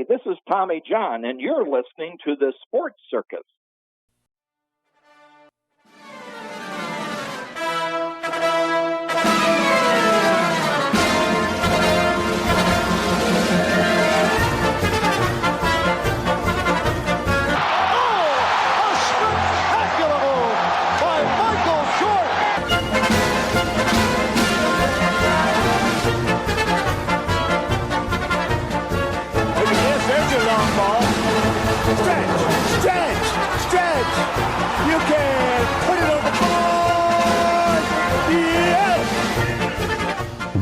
this is Tommy John, and you're listening to the Sports Circus.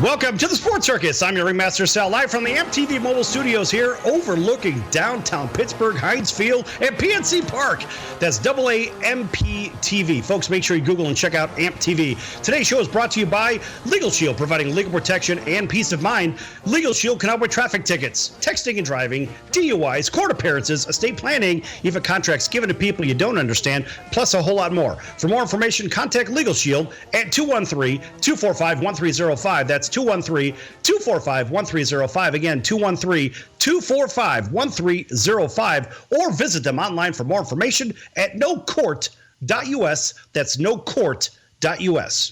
Welcome to the Sports Circus. I'm your Ringmaster Sal, live from the MTV Mobile Studios here, overlooking downtown Pittsburgh, Heinz Field, and PNC Park. That's AAMP-TV. Folks, make sure you Google and check out AMP TV. Today's show is brought to you by Legal Shield, providing legal protection and peace of mind. Legal Shield can help with traffic tickets, texting and driving, DUIs, court appearances, estate planning, even contracts given to people you don't understand, plus a whole lot more. For more information, contact Legal Shield at 213-245-1305. That's 213-245-1305. Again, 213-245-1305. Or visit them online for more information at nocourt.us. That's nocourt.us.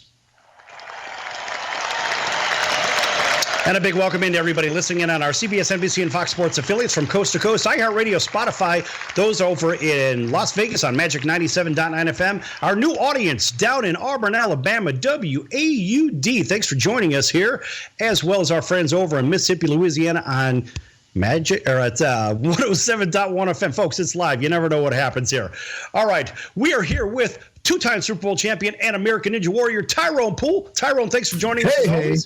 And a big welcome in to everybody listening in on our CBS, NBC, and Fox Sports affiliates from coast to coast. iHeartRadio, Spotify, those over in Las Vegas on Magic 97.9 FM. Our new audience down in Auburn, Alabama, WAUD. Thanks for joining us here, as well as our friends over in Mississippi, Louisiana on Magic, or at 107.1 FM. Folks, it's live. You never know what happens here. All right, we are here with two-time Super Bowl champion and American Ninja Warrior, Tyrone Poole. Tyrone, thanks for joining us. Hey.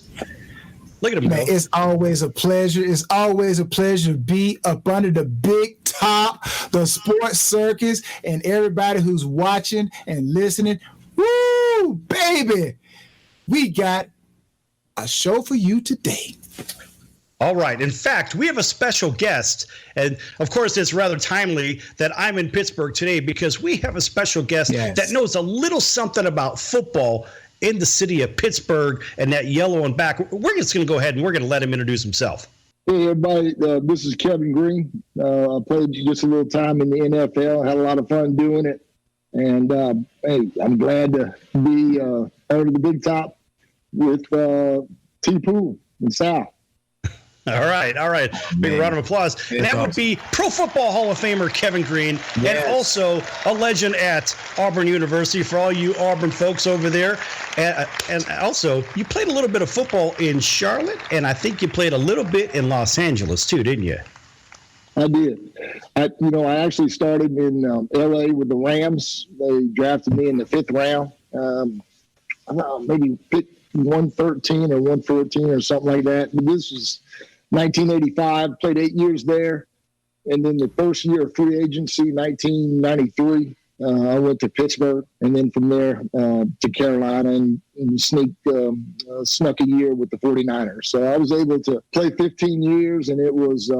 Look at him, man, it's always a pleasure. It's always a pleasure to be up under the big top, the Sports Circus, and everybody who's watching and listening. Woo, baby! We got a show for you today. All right. In fact, we have a special guest. And, of course, it's rather timely that I'm in Pittsburgh today because we have a special guest that knows a little something about football in the city of Pittsburgh and that yellow and back. We're just going to go ahead and we're going to let him introduce himself. Hey, everybody. This is Kevin Greene. I played just a little time in the NFL. Had a lot of fun doing it. And, hey, I'm glad to be under the big top with T-Poole and Sal. All right. Big round of applause. And that would be Pro Football Hall of Famer Kevin Greene, and also a legend at Auburn University for all you Auburn folks over there. And also, you played a little bit of football in Charlotte, and I think you played a little bit in Los Angeles too, didn't you? I did. I actually started in L.A. with the Rams. They drafted me in the 5th round. Maybe pick 113 or 114 or something like that. But this was 1985, played 8 years there. And then the first year of free agency, 1993, I went to Pittsburgh. And then from there to Carolina and snuck a year with the 49ers. So I was able to play 15 years, and it was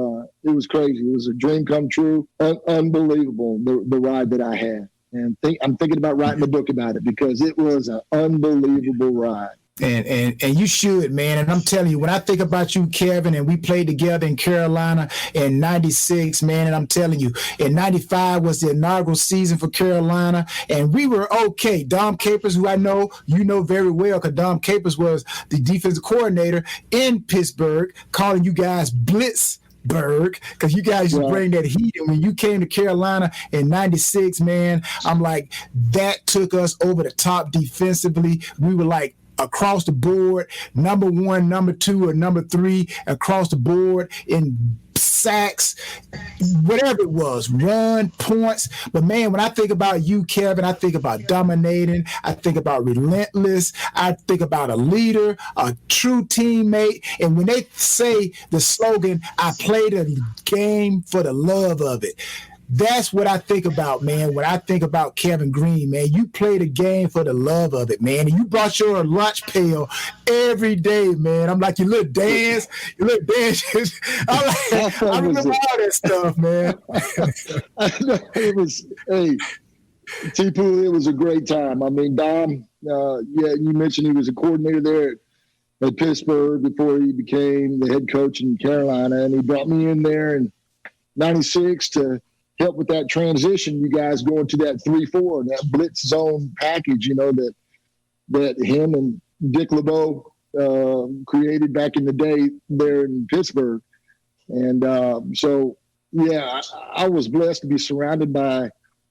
crazy. It was a dream come true. Unbelievable, the ride that I had. And I'm thinking about writing a book about it because it was an unbelievable ride. And you should, man. And I'm telling you, when I think about you, Kevin, and we played together in Carolina in 96, man, and I'm telling you, in 95 was the inaugural season for Carolina, and we were okay. Dom Capers, who I know you know very well, because Dom Capers was the defensive coordinator in Pittsburgh, calling you guys Blitzburg, because you guys used to bring that heat. And when you came to Carolina in 96, man, I'm like, that took us over the top defensively. We were like, across the board, number 1, number 2, or number 3 across the board in sacks, whatever it was, run, points. But, man, when I think about you, Kevin, I think about dominating. I think about relentless. I think about a leader, a true teammate. And when they say the slogan, I played a game for the love of it, that's what I think about, man. When I think about Kevin Greene, man, you played a game for the love of it, man. And you brought your lunch pail every day, man. I'm like, your little dance. I remember all that stuff, man. It was, hey, T-Poole, it was a great time. I mean, Dom, you mentioned he was a coordinator there at Pittsburgh before he became the head coach in Carolina, and he brought me in there, and '96 to help with that transition. You guys going to that 3-4, that blitz zone package, that him and Dick LeBeau created back in the day there in Pittsburgh. And I was blessed to be surrounded by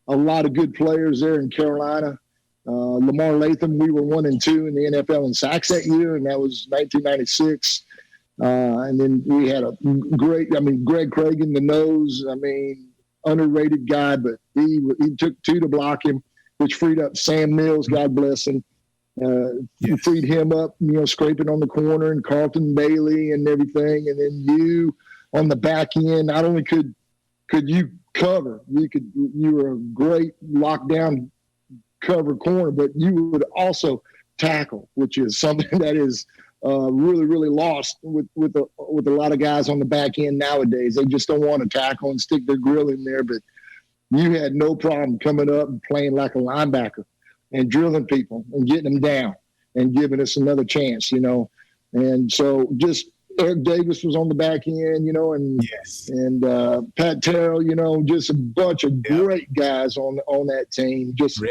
a lot of good players there in Carolina. Lamar Latham, we were 1-2 in the NFL in sacks that year, and that was 1996. And then we had Greg Cragen, the nose. Underrated guy, but he took 2 to block him, which freed up Sam Mills, God bless him. Freed him up, scraping on the corner, and Carlton Bailey and everything. And then you on the back end, not only could you cover, you were a great lockdown cover corner, but you would also tackle, which is something that is really, really lost with a lot of guys on the back end nowadays. They just don't want to tackle and stick their grill in there. But you had no problem coming up and playing like a linebacker and drilling people and getting them down and giving us another chance, And so just Eric Davis was on the back end, and Pat Terrell, just a bunch of great guys on that team. Just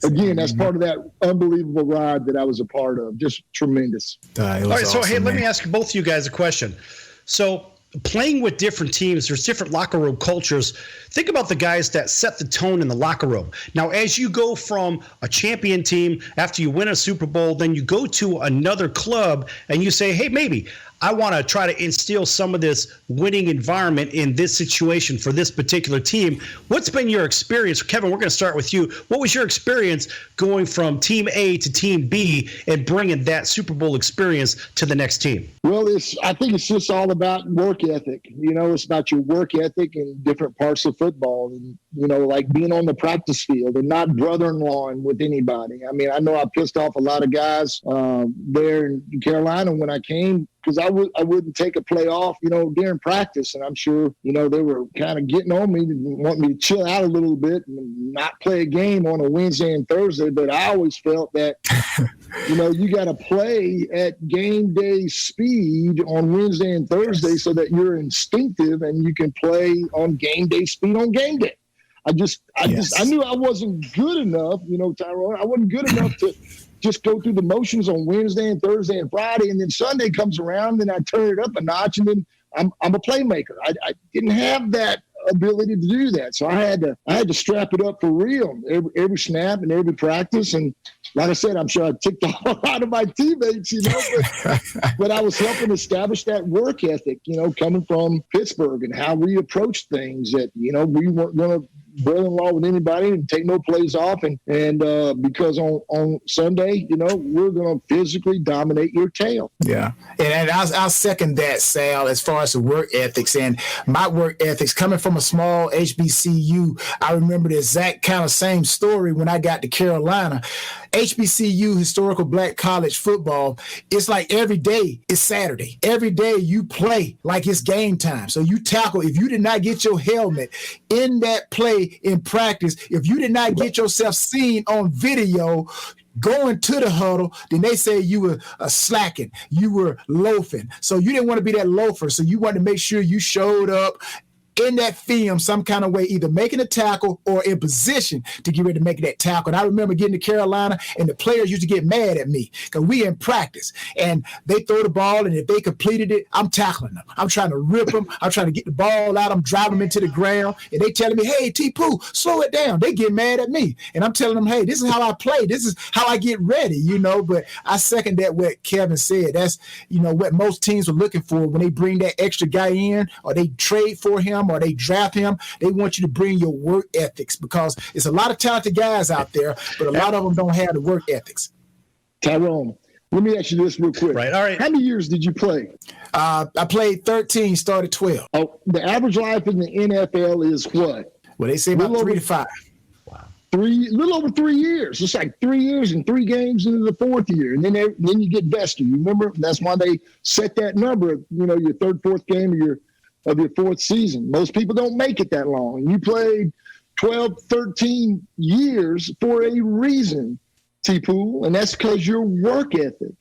again, that's part of that unbelievable ride that I was a part of. Just tremendous. All right, awesome, so hey, let me ask both of you guys a question. So playing with different teams, there's different locker room cultures. Think about the guys that set the tone in the locker room. Now, as you go from a champion team after you win a Super Bowl, then you go to another club and you say, hey, maybe I want to try to instill some of this winning environment in this situation for this particular team. What's been your experience? Kevin, we're going to start with you. What was your experience going from Team A to Team B and bringing that Super Bowl experience to the next team? Well, I think it's just all about work ethic. It's about your work ethic in different parts of football. And, like being on the practice field and not brother-in-lawing with anybody. I know I pissed off a lot of guys there in Carolina when I came, because I wouldn't take a play off, during practice. And I'm sure, they were kind of getting on me and want me to chill out a little bit and not play a game on a Wednesday and Thursday. But I always felt that, you got to play at game day speed on Wednesday and Thursday so that you're instinctive and you can play on game day speed on game day. I knew I wasn't good enough, Tyrone. I wasn't good enough to just go through the motions on Wednesday and Thursday and Friday, and then Sunday comes around and I turn it up a notch, and then I'm a playmaker. I didn't have that ability to do that, so I had to strap it up for real every snap and every practice. And like I said, I'm sure I ticked off a lot of my teammates, but I was helping establish that work ethic, coming from Pittsburgh and how we approached things. That we weren't going to brother-in-law with anybody and take no plays off, and because on Sunday, we're going to physically dominate your tail. Yeah, and I'll second that, Sal, as far as the work ethics. And my work ethics coming from a small HBCU, I remember the exact kind of same story when I got to Carolina. HBCU, historical black college football, it's like every day is Saturday. Every day you play like it's game time. So you tackle. If you did not get your helmet in that play in practice, if you did not get yourself seen on video going to the huddle, then they say you were slacking, you were loafing. So you didn't want to be that loafer. So you wanted to make sure you showed up in that film some kind of way, either making a tackle or in position to get ready to make that tackle. And I remember getting to Carolina, and the players used to get mad at me because we in practice, and they throw the ball, and if they completed it, I'm tackling them. I'm trying to rip them. I'm trying to get the ball out. I'm driving them into the ground, and they telling me, hey, T-Poo, slow it down. They get mad at me, and I'm telling them, hey, this is how I play. This is how I get ready, But I second that what Kevin said. That's, what most teams are looking for when they bring that extra guy in, or they trade for him, or they draft him. They want you to bring your work ethics, because it's a lot of talented guys out there, but a lot of them don't have the work ethics. Tyrone, let me ask you this real quick. Right. All right. How many years did you play? I played 13, started 12. Oh, the average life in the NFL is what? Well, they say about 3 to 5. Little over 3 years. It's like 3 years and 3 games into the 4th year. And then you get vested. You remember? That's why they set that number, your 3rd, 4th game of your 4th season. Most people don't make it that long. And you played 12, 13 years for a reason, T-Pool, and that's because your work ethic.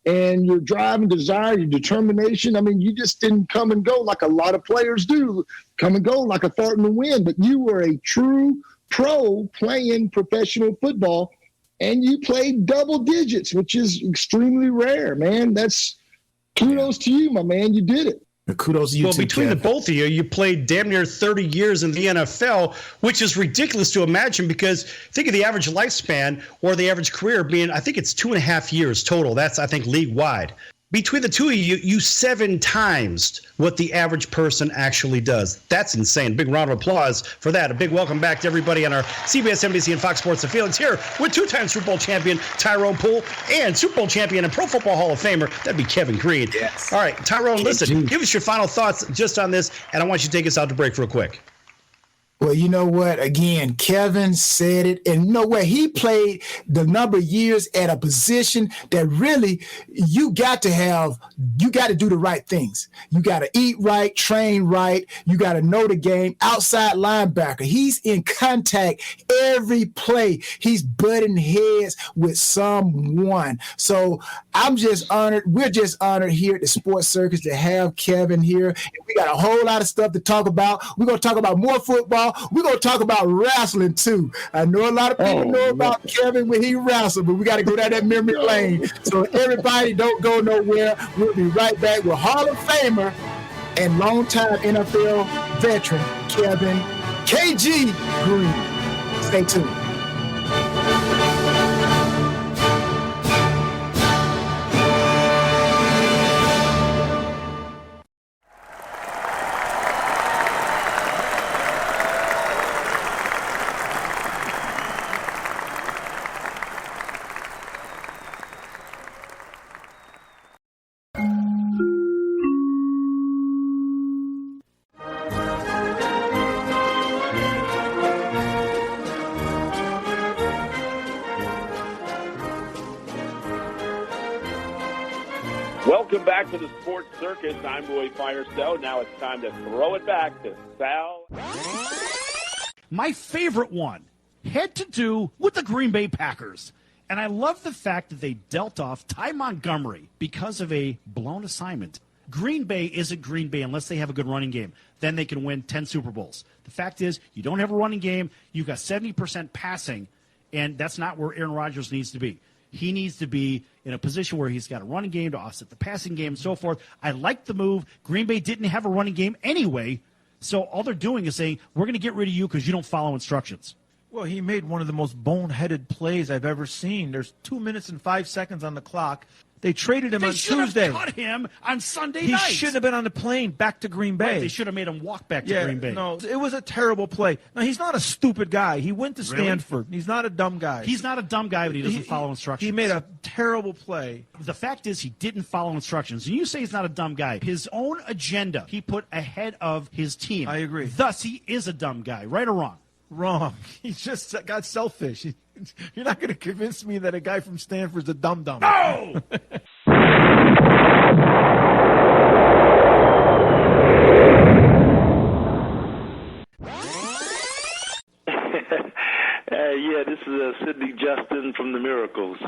and your drive and desire, your determination. I mean, you just didn't come and go like a lot of players do, come and go like a fart in the wind. But you were a true pro playing professional football, and you played double digits, which is extremely rare, man. That's kudos to you, my man. You did it. Kudos to you, well, too, between Kevin. the both of you, you played damn near 30 years in the NFL, which is ridiculous to imagine because think of the average lifespan or the average career being, I think it's 2.5 years total. That's, I think, league-wide. Between the two of you, you 7 times what the average person actually does. That's insane. Big round of applause for that. A big welcome back to everybody on our CBS, NBC, and Fox Sports affiliates here with 2-time Super Bowl champion Tyrone Poole and Super Bowl champion and Pro Football Hall of Famer, that'd be Kevin Greene. Yes. All right, Tyrone, listen, give us your final thoughts just on this, and I want you to take us out to break real quick. Well, you know what? Again, Kevin said it, and you know what? He played the number of years at a position that really you got to do the right things. You got to eat right, train right. You got to know the game. Outside linebacker, he's in contact every play. He's butting heads with someone. So I'm just honored. We're just honored here at the Sports Circus to have Kevin here. And we got a whole lot of stuff to talk about. We're going to talk about more football. We're going to talk about wrestling, too. I know a lot of people know about Kevin when he wrestled, but we got to go down that memory lane. So everybody don't go nowhere. We'll be right back with Hall of Famer and longtime NFL veteran Kevin KG Greene. Stay tuned. Welcome back to the Sports Circus. I'm Roy Firestone. Now it's time to throw it back to Sal. My favorite one had to do with the Green Bay Packers. And I love the fact that they dealt off Ty Montgomery because of a blown assignment. Green Bay isn't Green Bay unless they have a good running game. Then they can win 10 Super Bowls. The fact is, you don't have a running game. You've got 70% passing, and that's not where Aaron Rodgers needs to be. He needs to be in a position where he's got a running game to offset the passing game and so forth. I like the move. Green Bay didn't have a running game anyway, so all they're doing is saying, we're going to get rid of you because you don't follow instructions. Well, he made one of the most boneheaded plays I've ever seen. There's 2 minutes and 5 seconds on the clock. They traded him on Tuesday. They should have cut him on Sunday night. He should have been on the plane back to Green Bay. Right, they should have made him walk back to Green Bay. No, it was a terrible play. Now, he's not a stupid guy. He went to Stanford. He's not a dumb guy. He's not a dumb guy, but he doesn't follow instructions. He made a terrible play. The fact is he didn't follow instructions. And you say he's not a dumb guy. His own agenda he put ahead of his team. I agree. Thus, he is a dumb guy. Right or wrong? Wrong. He just got selfish. You're not going to convince me that a guy from Stanford's a dum-dum. No! Yeah, this is Sidney Justin from the Miracles.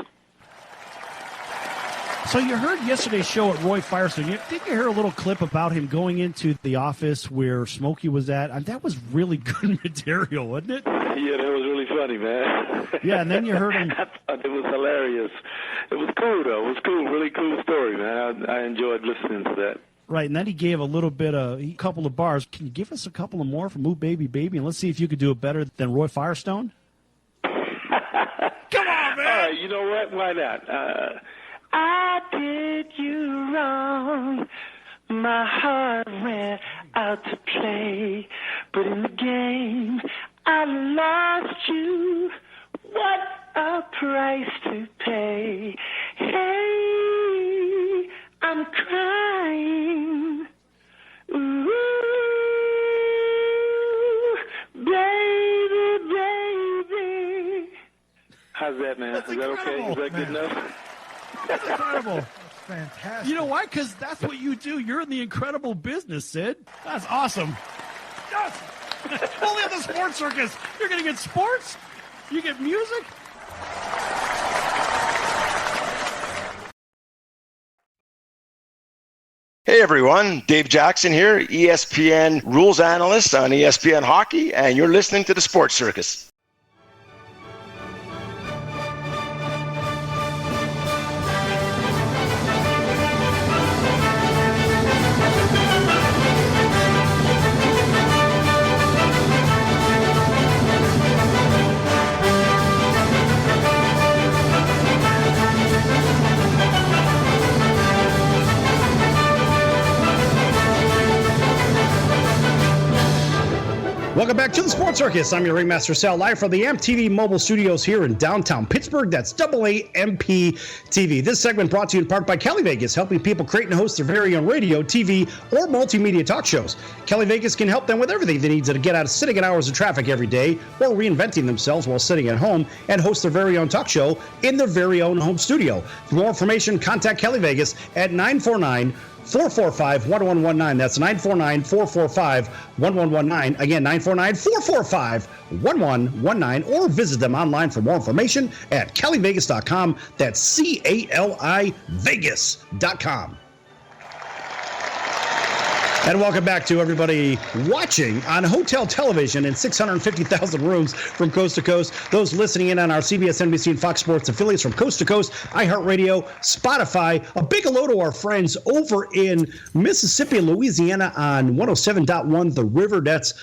So you heard yesterday's show at Roy Firestone. Did you hear a little clip about him going into the office where Smokey was at? That was really good material, wasn't it? Yeah, that was really funny, man. Yeah, and then you heard him. I thought it was hilarious. It was cool, though. It was cool. Really cool story, man. I enjoyed listening to that. Right, and then he gave a couple of bars. Can you give us a couple of more from Ooh Baby Baby? And let's see if you could do it better than Roy Firestone. Come on, man! All right, you know what? Why not? I did you wrong. My heart went out to play. But in the game, I lost you. What a price to pay. Hey, I'm crying. Ooh, baby, baby. How's that, man? That's Is that okay? Is that good enough? That's incredible. That's fantastic. You know why? Because that's what you do. You're in the incredible business, Sid. That's awesome. Yes! Only on the Sports Circus. You're going to get sports. You get music. Hey everyone, Dave Jackson here, ESPN rules analyst on ESPN Hockey, and you're listening to the Sports Circus. Welcome back to the Sports Circus. I'm your Ringmaster Sal, live from the AMP-TV mobile studios here in downtown Pittsburgh. That's AAMP-TV. This segment brought to you in part by Cali Vegas, helping people create and host their very own radio, TV, or multimedia talk shows. Cali Vegas can help them with everything they need to get out of sitting in hours of traffic every day or reinventing themselves while sitting at home and host their very own talk show in their very own home studio. For more information, contact Cali Vegas at 949-445-1119. That's 949-445-1119. Again, 949-445-1119. Or visit them online for more information at CaliVegas.com. That's CALI Vegas.com. And welcome back to everybody watching on hotel television in 650,000 rooms from coast to coast. Those listening in on our CBS, NBC, and Fox Sports affiliates from coast to coast, iHeartRadio, Spotify. A big hello to our friends over in Mississippi and Louisiana on 107.1 The River. That's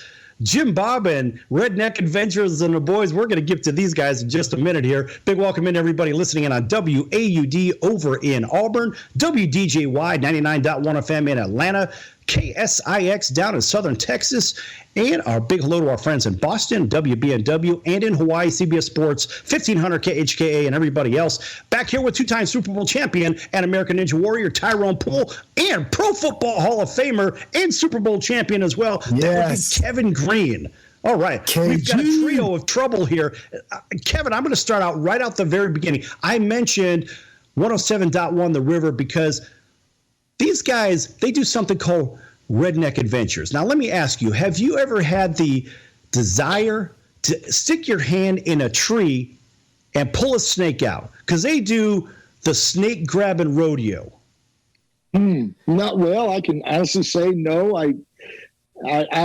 Jim Bob and Redneck Adventures and the boys. We're going to get to these guys in just a minute here. Big welcome in everybody listening in on WAUD over in Auburn, WDJY 99.1 FM in Atlanta, KSIX down in southern Texas, and our big hello to our friends in Boston, WBNW, and in Hawaii, CBS Sports, 1500 KHKA, and everybody else. Back here with two-time Super Bowl champion and American Ninja Warrior Tyrone Poole, and Pro Football Hall of Famer and Super Bowl champion as well, yes, Kevin Greene. All right, KG. We've got a trio of trouble here. Kevin, I'm going to start out right out the very beginning. I mentioned 107.1 The River because these guys, they do something called Redneck Adventures. Now, let me ask you, have you ever had the desire to stick your hand in a tree and pull a snake out? Because they do the snake grabbing rodeo. Not well. I can honestly say no. I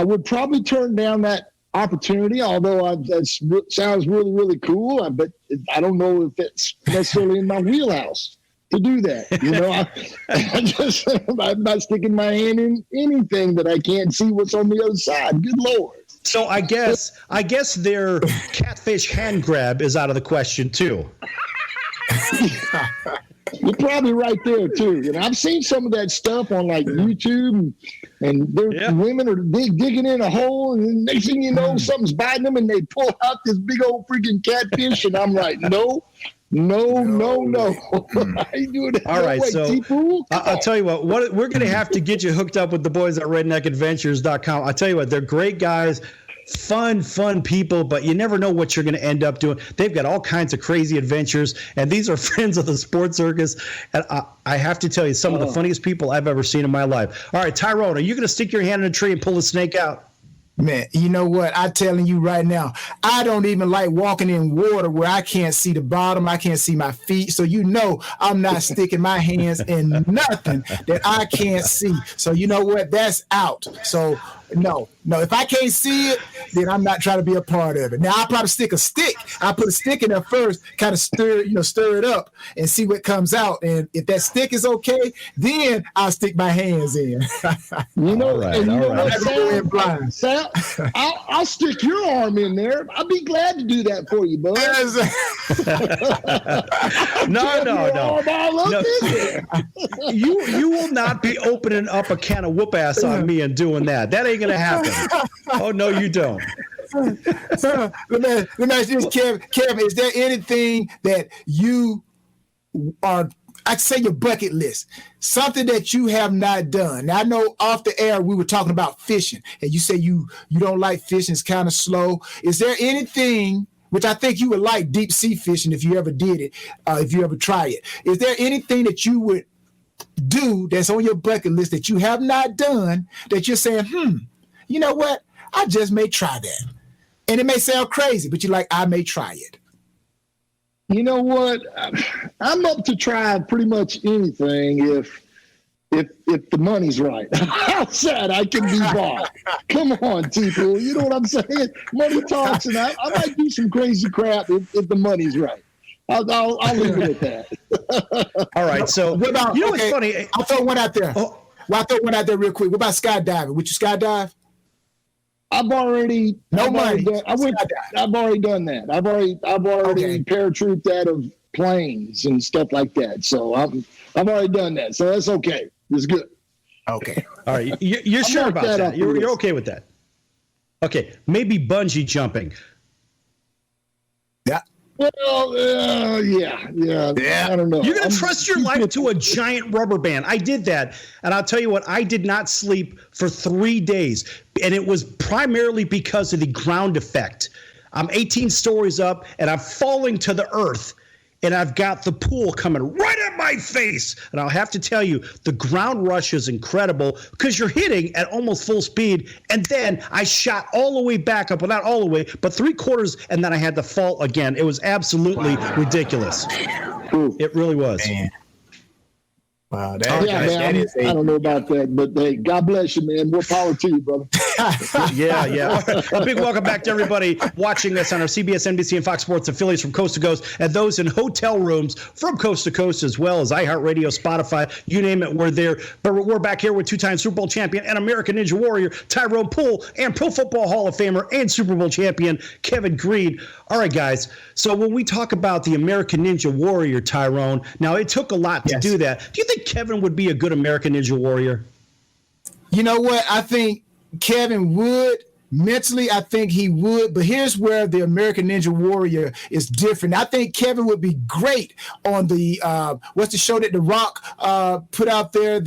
would probably turn down that opportunity, although that sounds really, really cool. But I don't know if it's necessarily in my wheelhouse to do that. You know, I'm not sticking my hand in anything that I can't see what's on the other side. Good Lord. So I guess their catfish hand grab is out of the question too. You're probably right there too. You know, I've seen some of that stuff on like YouTube, and women are digging in a hole, and then next thing you know, something's biting them, and they pull out this big old freaking catfish, and I'm like, no. I ain't doing that. All right, so I'll tell you what we're going to have to get you hooked up with the boys at redneckadventures.com. I'll tell you what, they're great guys, fun people, but you never know what you're going to end up doing. They've got all kinds of crazy adventures, and these are friends of the Sports Circus. And I have to tell you, some of the funniest people I've ever seen in my life. All right, Tyrone, are you going to stick your hand in a tree and pull a snake out? Man, you know what? I'm telling you right now, I don't even like walking in water where I can't see the bottom. I can't see my feet. So you know I'm not sticking my hands in nothing that I can't see. So you know what? That's out. So no. If I can't see it, then I'm not trying to be a part of it. Now I'll probably stick a stick. I'll put a stick in there first, kind of stir it up and see what comes out. And if that stick is okay, then I'll stick my hands in. All right. Sal, I'll stick your arm in there. I'll be glad to do that for you, bud. No. You will not be opening up a can of whoop ass on me and doing that. That ain't gonna happen. Oh no, you don't. Let me ask you this, Kevin. Is there anything that you are, I say, your bucket list, something that you have not done? Now, I know off the air we were talking about fishing, and you say you don't like fishing; it's kind of slow. Is there anything, which I think you would like, deep sea fishing if you ever did it, if you ever try it? Is there anything that you would do that's on your bucket list that you have not done that you're saying, you know what, I just may try that? And it may sound crazy, but you're like, I may try it. You know what? I'm up to try pretty much anything if if the money's right. Outside, I can be bought. Come on, people. You know what I'm saying? Money talks, and I might do some crazy crap if the money's right. I'll leave it at that. All right. So, what about, you know what's funny? I'll throw one out there. Oh. Well, I'll throw one out there real quick. What about skydiving? Would you skydive? I've already done that. I've already paratrooped out of planes and stuff like that. So I've already done that. So that's okay. It's good. Okay. All right. You're sure about that? You're okay with that? Okay. Maybe bungee jumping. Yeah. Well, yeah. I don't know. You're going to trust your life to a giant rubber band. I did that. And I'll tell you what, I did not sleep for 3 days. And it was primarily because of the ground effect. I'm 18 stories up and I'm falling to the earth. And I've got the pool coming right at my face. And I'll have to tell you, the ground rush is incredible because you're hitting at almost full speed. And then I shot all the way back up. Well, not all the way, but 3/4. And then I had to fall again. It was absolutely ridiculous. It really was. Man. Wow, I don't know about that, but hey, God bless you, man. More power to you, brother. Yeah. A big welcome back to everybody watching us on our CBS, NBC, and Fox Sports affiliates from coast to coast, and those in hotel rooms from coast to coast, as well as iHeartRadio, Spotify, you name it, we're there. But we're back here with two-time Super Bowl champion and American Ninja Warrior Tyrone Poole and Pro Football Hall of Famer and Super Bowl champion Kevin Greene. All right, guys. So when we talk about the American Ninja Warrior, Tyrone, now it took a lot to do that. Do you think Kevin would be a good American Ninja Warrior? You know what? I think Kevin would. Mentally, I think he would. But here's where the American Ninja Warrior is different. I think Kevin would be great on the what's the show that The Rock put out there?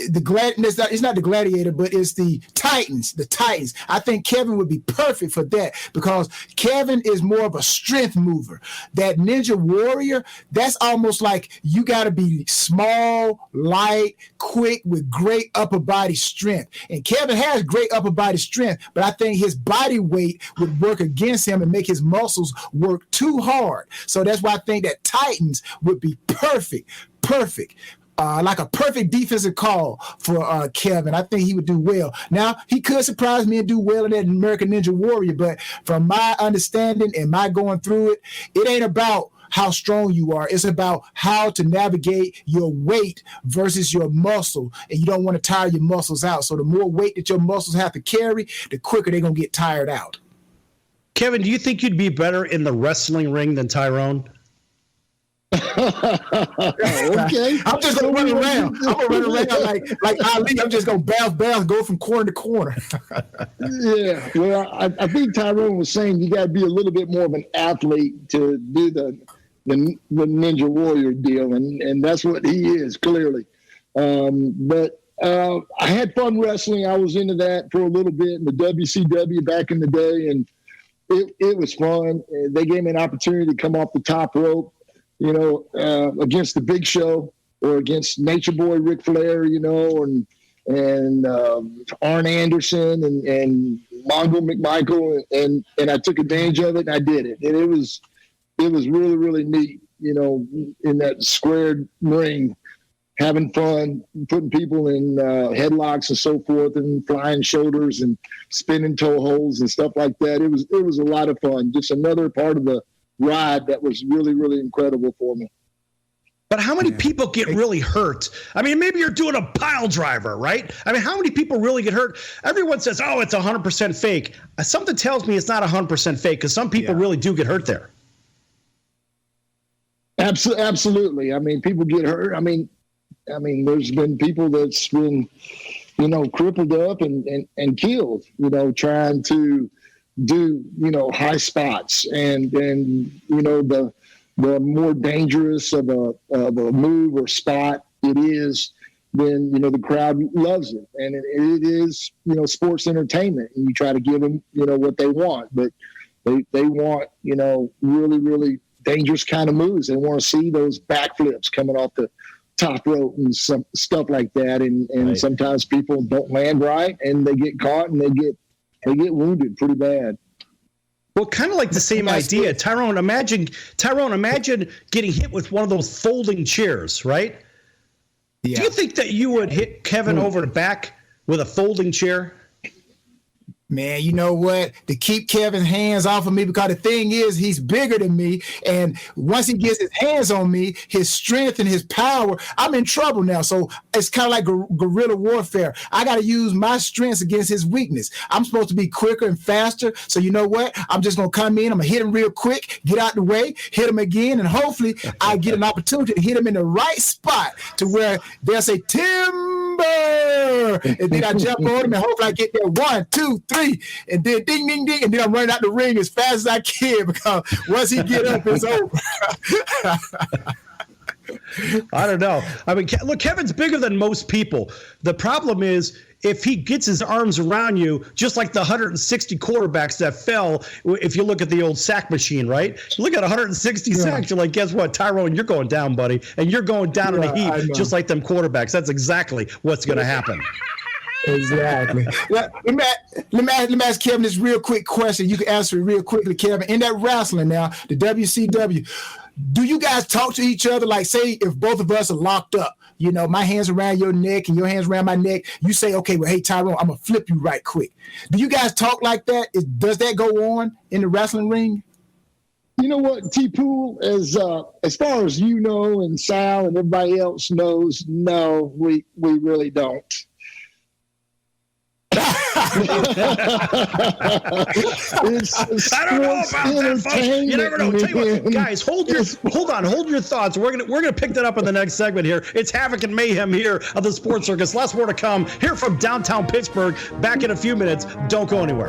It's not the Gladiator, but it's the Titans. The Titans. I think Kevin would be perfect for that because Kevin is more of a strength mover. That Ninja Warrior, that's almost like you got to be small, light, quick, with great upper body strength. And Kevin has great upper body strength, but I think his body weight would work against him and make his muscles work too hard. So that's why I think that Titans would be perfect. Like a perfect defensive call for Kevin. I think he would do well. Now, he could surprise me and do well in that American Ninja Warrior, but from my understanding and my going through it, it ain't about how strong you are. It's about how to navigate your weight versus your muscle, and you don't want to tire your muscles out. So the more weight that your muscles have to carry, the quicker they're going to get tired out. Kevin, do you think you'd be better in the wrestling ring than Tyrone? Okay. I'm just gonna run around. I'm gonna run around like Ali. I'm just gonna bounce, go from corner to corner. Yeah. Well, I think Tyrone was saying you got to be a little bit more of an athlete to do the Ninja Warrior deal, and that's what he is clearly. But I had fun wrestling. I was into that for a little bit in the WCW back in the day, and it was fun. They gave me an opportunity to come off the top rope, against the Big Show or against Nature Boy Ric Flair, and Arn Anderson and Mongo McMichael, and I took advantage of it and I did it. And it was really, really neat, in that squared ring, having fun, putting people in headlocks and so forth, and flying shoulders and spinning toe holds and stuff like that. It was a lot of fun. Just another part of the ride that was really, really incredible for me. But how many people get really hurt? I mean, maybe you're doing a pile driver, right? I mean, how many people really get hurt? Everyone says, oh, it's 100% fake. Something tells me it's not 100% fake because some people really do get hurt there. Absolutely. I mean, people get hurt. I mean, there's been people that's been, crippled up and killed, trying to do, high spots and the more dangerous of a move or spot it is, then, the crowd loves it. And it is, sports entertainment, and you try to give them, what they want, but they want, really, really dangerous kind of moves. They want to see those backflips coming off the top rope and some stuff like that. And sometimes people don't land right and they get caught and they get wounded pretty bad. Well, kind of like the same idea. Tyrone, imagine getting hit with one of those folding chairs, right? Do you think that you would hit Kevin over the back with a folding chair? Man, you know what? To keep Kevin's hands off of me, because the thing is, he's bigger than me. And once he gets his hands on me, his strength and his power, I'm in trouble now. So it's kind of like guerrilla warfare. I got to use my strengths against his weakness. I'm supposed to be quicker and faster. So you know what? I'm just going to come in. I'm going to hit him real quick, get out the way, hit him again. And hopefully I get an opportunity to hit him in the right spot to where they'll say, timber. And then I jump on him and hopefully I get there 1, 2, 3. And then ding, ding, ding, and then I'm running out the ring as fast as I can, because once he get up, it's over. I don't know. I mean, look, Kevin's bigger than most people. The problem is if he gets his arms around you, just like the 160 quarterbacks that fell, if you look at the old sack machine, right? You look at 160 sacks, you're like, guess what, Tyrone, you're going down, buddy. And you're going down in a heap, just like them quarterbacks. That's exactly what's going to happen. Exactly. Let me ask Kevin this real quick question. You can answer it real quickly, Kevin. In that wrestling now, the WCW, do you guys talk to each other? Like, say if both of us are locked up, you know, my hands around your neck and your hands around my neck, you say, okay, well, hey, Tyrone, I'm going to flip you right quick. Do you guys talk like that? Does that go on in the wrestling ring? You know what, T-Pool, as far as you know and Sal and everybody else knows, no, we really don't. It's I don't know about that, folks. You never know. Tell you what, guys, hold your thoughts. We're gonna pick that up in the next segment here. It's Havoc and Mayhem here of the Sports Circus. Lots more to come here from downtown Pittsburgh. Back in a few minutes. Don't go anywhere.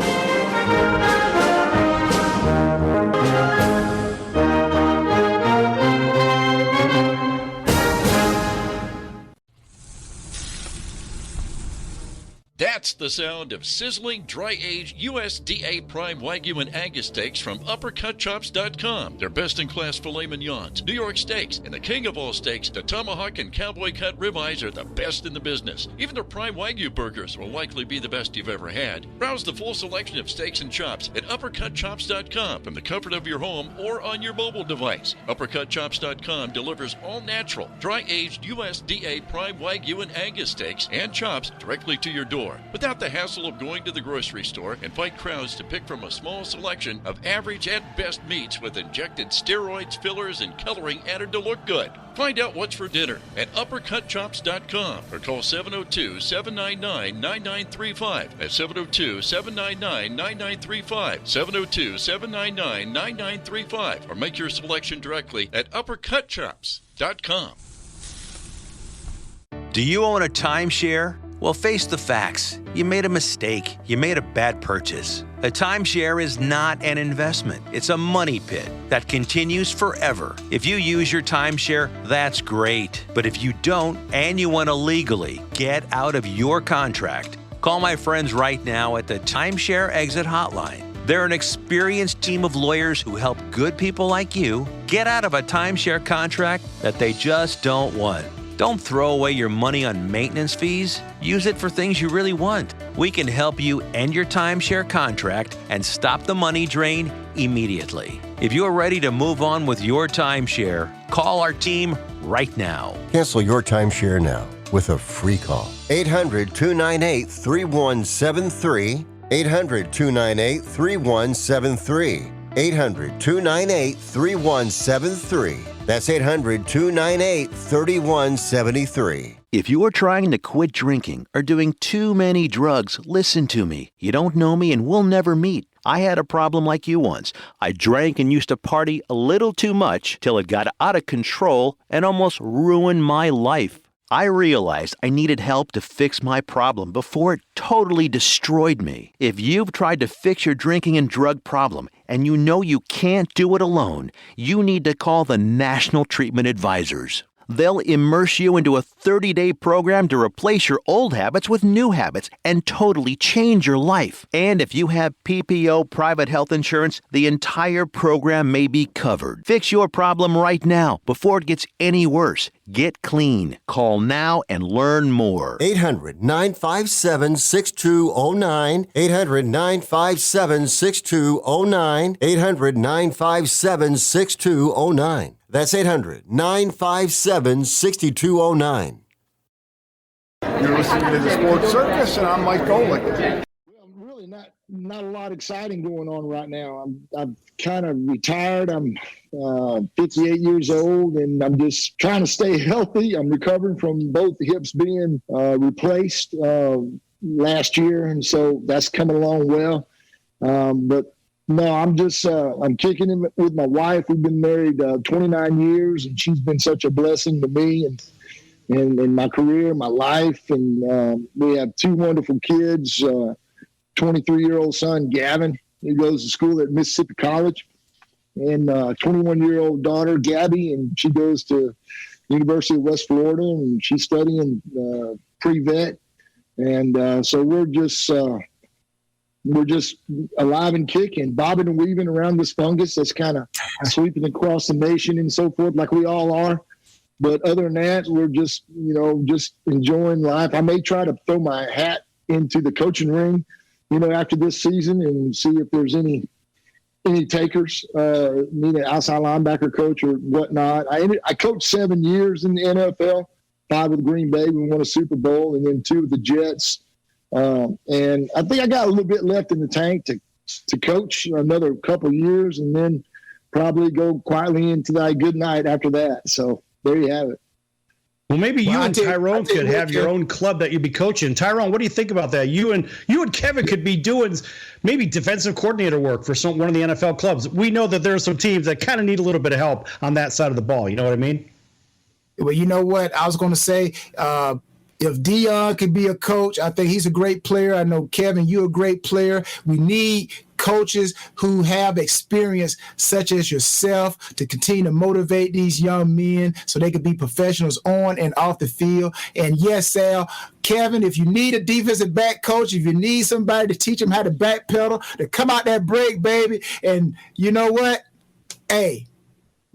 That's the sound of sizzling, dry-aged USDA Prime Wagyu and Angus steaks from UpperCutChops.com. Their best-in-class filet mignons, New York steaks, and the king of all steaks, the tomahawk and cowboy cut ribeyes are the best in the business. Even their Prime Wagyu burgers will likely be the best you've ever had. Browse the full selection of steaks and chops at UpperCutChops.com from the comfort of your home or on your mobile device. UpperCutChops.com delivers all-natural, dry-aged USDA Prime Wagyu and Angus steaks and chops directly to your door, without the hassle of going to the grocery store and fight crowds to pick from a small selection of average at best meats with injected steroids, fillers, and coloring added to look good. Find out what's for dinner at UpperCutChops.com or call 702-799-9935. That's 702-799-9935. 702-799-9935. Or make your selection directly at UpperCutChops.com. Do you own a timeshare? Well, face the facts. You made a mistake. You made a bad purchase. A timeshare is not an investment. It's a money pit that continues forever. If you use your timeshare, that's great. But if you don't and you want to legally get out of your contract, call my friends right now at the Timeshare Exit Hotline. They're an experienced team of lawyers who help good people like you get out of a timeshare contract that they just don't want. Don't throw away your money on maintenance fees. Use it for things you really want. We can help you end your timeshare contract and stop the money drain immediately. If you're ready to move on with your timeshare, call our team right now. Cancel your timeshare now with a free call. 800-298-3173. 800-298-3173. 800-298-3173. That's 800-298-3173. If you're trying to quit drinking or doing too many drugs, listen to me. You don't know me and we'll never meet. I had a problem like you once. I drank and used to party a little too much till it got out of control and almost ruined my life. I realized I needed help to fix my problem before it totally destroyed me. If you've tried to fix your drinking and drug problem and you know you can't do it alone, you need to call the National Treatment Advisors. They'll immerse you into a 30-day program to replace your old habits with new habits and totally change your life. And if you have PPO private health insurance, the entire program may be covered. Fix your problem right now before it gets any worse. Get clean. Call now and learn more. 800-957-6209. 800-957-6209. 800-957-6209. That's 800-957-6209. You're listening to the Sports Circus, and I'm Mike Golick. Really not a lot exciting going on right now. I'm kind of retired. I'm 58 years old, and I'm just trying to stay healthy. I'm recovering from both hips being replaced last year, and so that's coming along well. But no, I'm just I'm kicking it with my wife. We've been married 29 years, and she's been such a blessing to me and in my career, my life, and we have two wonderful kids. 23-year-old son, Gavin, he goes to school at Mississippi College, and 21-year-old daughter, Gabby, and she goes to University of West Florida, and she's studying pre-vet. And so we're just alive and kicking, bobbing and weaving around this fungus that's kind of sweeping across the nation and so forth, like we all are. But other than that, we're just enjoying life. I may try to throw my hat into the coaching ring, after this season and see if there's any takers, need an outside linebacker coach or whatnot. I coached 7 years in the NFL, 5 with Green Bay. We won a Super Bowl, and then 2 with the Jets. And I think I got a little bit left in the tank to coach another couple of years, and then probably go quietly into that good night after that. So there you have it. Well, maybe you and Tyrone could have your own club that you'd be coaching. Tyrone, what do you think about that? You and Kevin could be doing maybe defensive coordinator work for one of the NFL clubs. We know that there are some teams that kind of need a little bit of help on that side of the ball. You know what I mean? Well, you know what? I was going to say, if Dion could be a coach, I think he's a great player. I know, Kevin, you're a great player. We need coaches who have experience such as yourself to continue to motivate these young men so they could be professionals on and off the field. And yes, Sal, Kevin, if you need a defensive back coach, if you need somebody to teach them how to backpedal, to come out that break, baby, and you know what? Hey,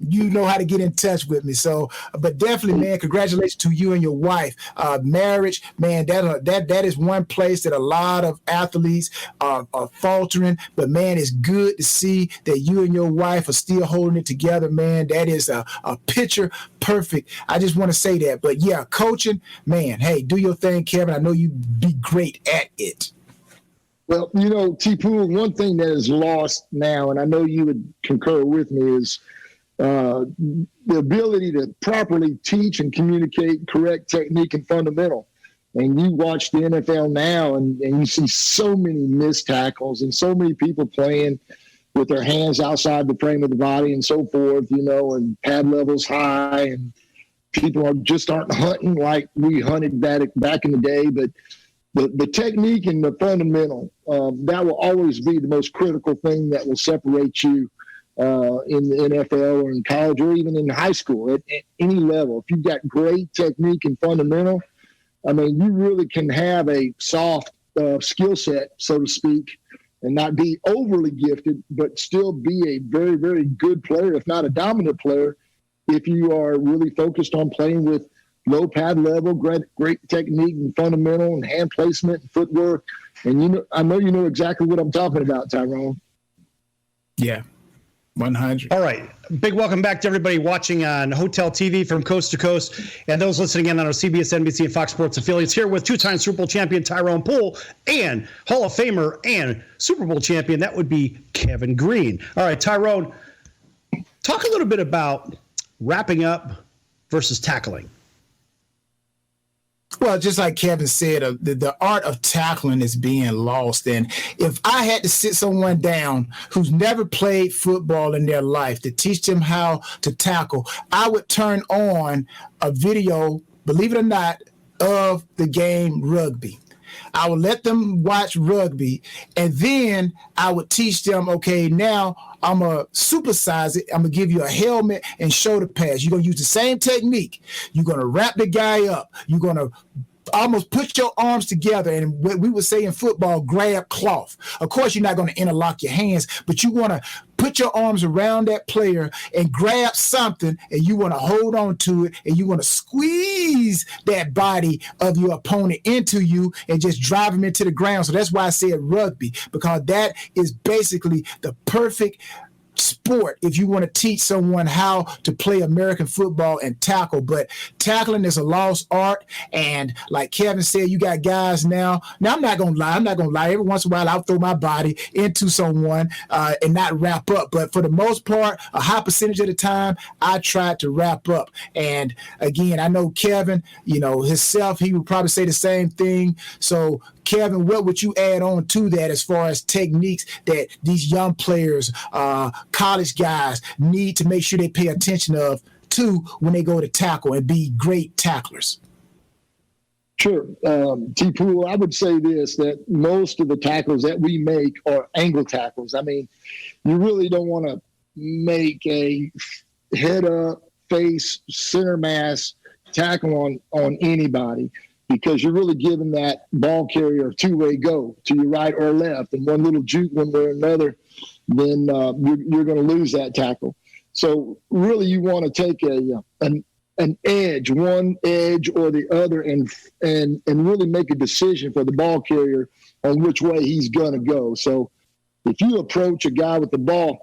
you know how to get in touch with me. So, but definitely, man, congratulations to you and your wife. Marriage, man, that is one place that a lot of athletes are faltering. But, man, it's good to see that you and your wife are still holding it together, man. That is a picture perfect. I just want to say that. But, yeah, coaching, man, hey, do your thing, Kevin. I know you'd be great at it. Well, T-Pool, one thing that is lost now, and I know you would concur with me, is the ability to properly teach and communicate correct technique and fundamental. And you watch the NFL now and you see so many missed tackles and so many people playing with their hands outside the frame of the body and so forth, and pad levels high, and people aren't hunting like we hunted back in the day. But the technique and the fundamental, that will always be the most critical thing that will separate you in the NFL or in college or even in high school at any level. If you've got great technique and fundamental, I mean, you really can have a soft skill set, so to speak, and not be overly gifted, but still be a very, very good player, if not a dominant player, if you are really focused on playing with low pad level, great technique and fundamental and hand placement and footwork. And I know you know exactly what I'm talking about, Tyrone. Yeah. 100. All right. Big welcome back to everybody watching on Hotel TV from coast to coast and those listening in on our CBS, NBC, and Fox Sports affiliates, here with two-time Super Bowl champion Tyrone Poole and Hall of Famer and Super Bowl champion, that would be Kevin Greene. All right, Tyrone, talk a little bit about wrapping up versus tackling. Well, just like Kevin said, the art of tackling is being lost. And if I had to sit someone down who's never played football in their life to teach them how to tackle, I would turn on a video, believe it or not, of the game rugby. I would let them watch rugby, and then I would teach them, okay, now I'm going to supersize it. I'm going to give you a helmet and shoulder pads. You're going to use the same technique. You're going to wrap the guy up. You're going to almost put your arms together, and what we would say in football, grab cloth. Of course, you're not going to interlock your hands, but you want to put your arms around that player and grab something, and you want to hold on to it, and you want to squeeze that body of your opponent into you and just drive him into the ground. So that's why I said rugby, because that is basically the perfect sport if you want to teach someone how to play American football and tackle, but tackling is a lost art. And like Kevin said, you got guys now I'm not gonna lie, every once in a while I'll throw my body into someone and not wrap up, but for the most part, a high percentage of the time I try to wrap up. And again, I know Kevin, himself, he would probably say the same thing. So Kevin, what would you add on to that as far as techniques that these young players, college guys need to make sure they pay attention to when they go to tackle and be great tacklers? Sure. T-Pool, I would say this, that most of the tackles that we make are angle tackles. I mean, you really don't want to make a head up, face, center mass tackle on anybody, because you're really giving that ball carrier a two-way go to your right or left, and one little juke one way or another, then you're going to lose that tackle. So really you want to take an edge, one edge or the other, and really make a decision for the ball carrier on which way he's going to go. So if you approach a guy with the ball,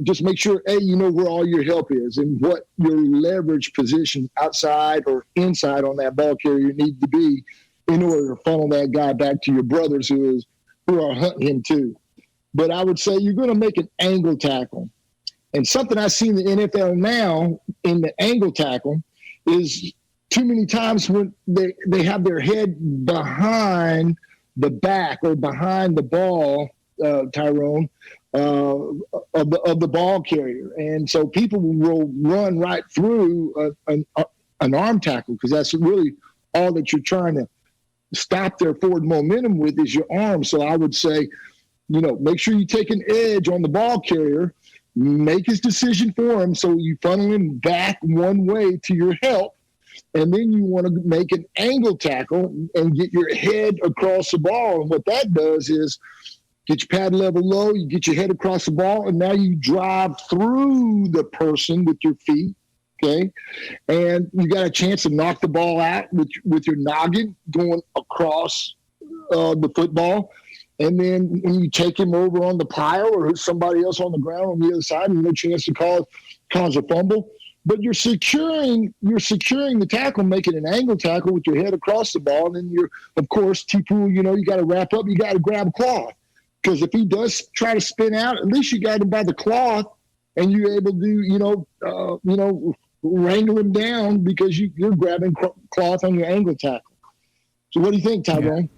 just make sure, where all your help is and what your leverage position outside or inside on that ball carrier need to be in order to funnel that guy back to your brothers who are hunting him too. But I would say you're going to make an angle tackle. And something I see in the NFL now in the angle tackle is too many times when they have their head behind the back or behind the ball, Tyrone, of the ball carrier. And so people will run right through an arm tackle, because that's really all that you're trying to stop their forward momentum with is your arm. So I would say, make sure you take an edge on the ball carrier, make his decision for him, so you funnel him back one way to your help, and then you want to make an angle tackle and get your head across the ball. And what that does is get your pad level low, you get your head across the ball, and now you drive through the person with your feet, okay? And you got a chance to knock the ball out with your noggin going across the football. And then when you take him over on the pile or somebody else on the ground on the other side, no chance to cause a fumble. But you're securing the tackle, making an angle tackle with your head across the ball. And then you're, of course, T-Pool, you got to wrap up. You got to grab a cloth, because if he does try to spin out, at least you got him by the cloth, and you're able to, wrangle him down because you're grabbing cloth on your angle tackle. So what do you think, Tyrone? Yeah.